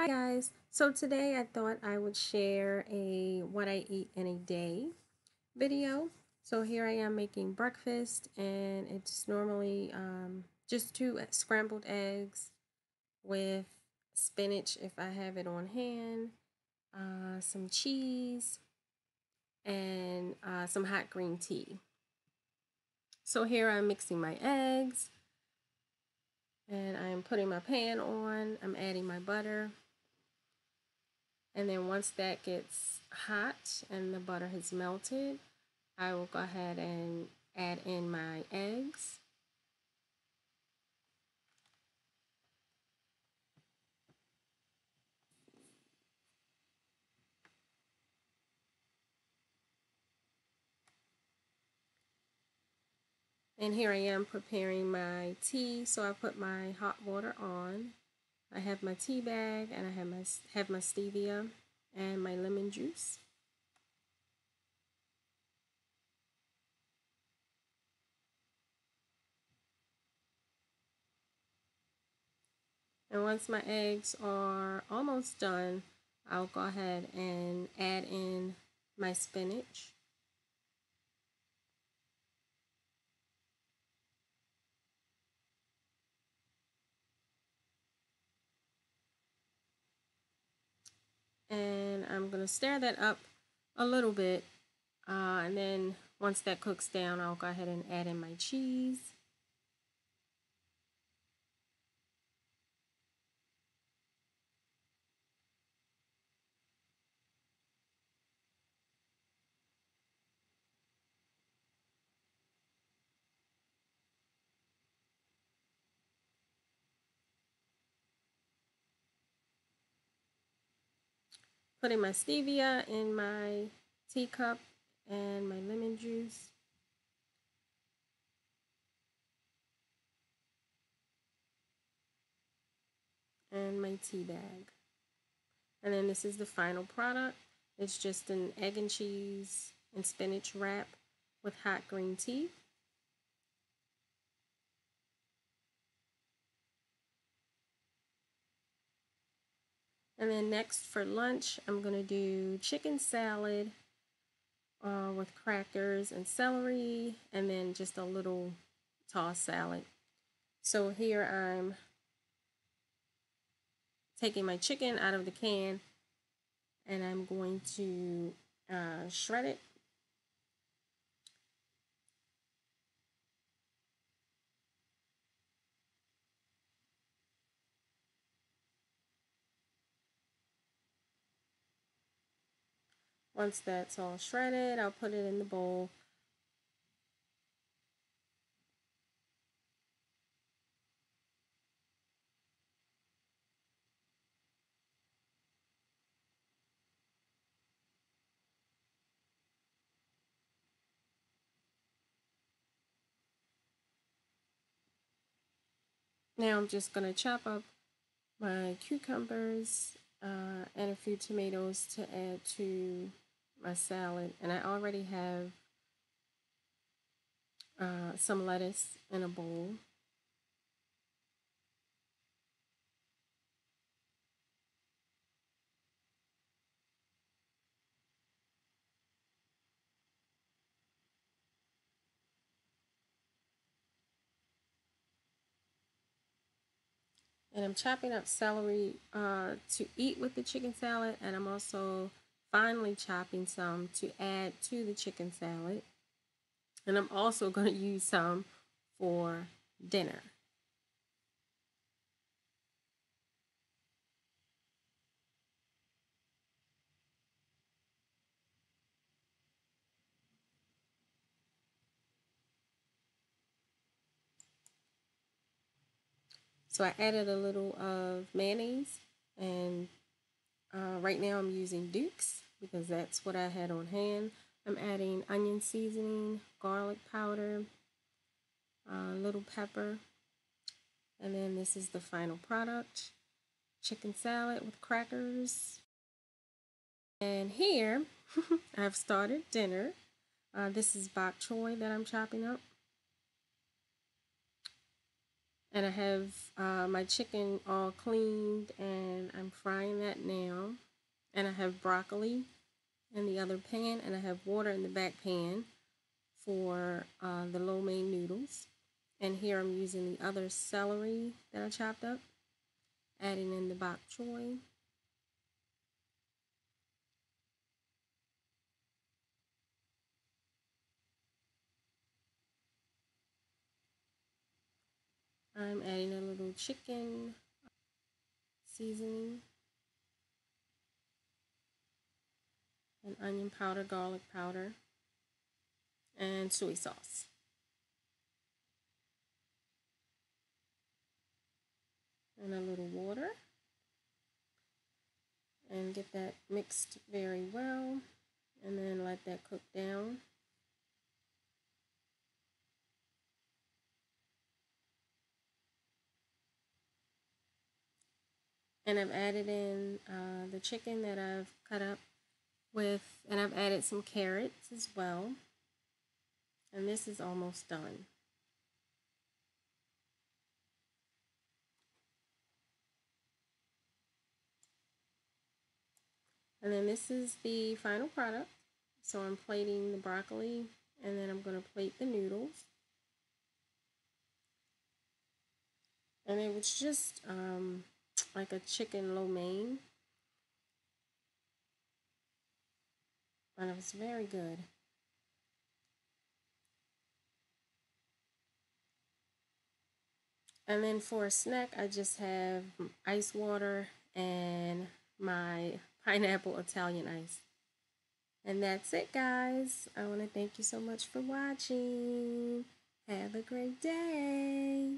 Hi guys. So today I thought I would share a what I eat in a day video. So here I am making breakfast and it's normally just two scrambled eggs with spinach if I have it on hand, some cheese, and some hot green tea. So here I'm mixing my eggs and I'm putting my pan on. I'm adding my butter. And then once that gets hot and the butter has melted, I will go ahead and add in my eggs. And here I am preparing my tea. So I put my hot water on. I have my tea bag and I have my stevia and my lemon juice. And once my eggs are almost done, I'll go ahead and add in my spinach. And I'm going to stir that up a little bit. And then once that cooks down, I'll go ahead and add in my cheese. Putting my stevia in my teacup and my lemon juice. And my tea bag. And then this is the final product. It's just an egg and cheese and spinach wrap with hot green tea. And then next for lunch, I'm going to do chicken salad with crackers and celery, and then just a little tossed salad. So here I'm taking my chicken out of the can and I'm going to shred it. Once that's all shredded, I'll put it in the bowl. Now I'm just going to chop up my cucumbers and a few tomatoes to add to my salad. And I already have some lettuce in a bowl. And I'm chopping up celery to eat with the chicken salad, and I'm also finely chopping some to add to the chicken salad. And I'm also going to use some for dinner. So I added a little of mayonnaise, and right now I'm using Duke's because that's what I had on hand. I'm adding onion seasoning, garlic powder, little pepper, and then this is the final product, chicken salad with crackers. And here I've started dinner. This is bok choy that I'm chopping up. And I have my chicken all cleaned and I'm frying that now. And I have broccoli in the other pan, and I have water in the back pan for the lo mein noodles. And here I'm using the other celery that I chopped up, adding in the bok choy. I'm adding a little chicken seasoning and onion powder, garlic powder, and soy sauce. And a little water. And get that mixed very well. And then let that cook down. And I've added in the chicken that I've cut up with, and I've added some carrots as well. And this is almost done. And then this is the final product. So I'm plating the broccoli, and then I'm going to plate the noodles. And it was just like a chicken lo mein, and it was very good. And then for a snack, I just have ice water and my pineapple Italian ice. And that's it, guys. I want to thank you so much for watching. Have a great day.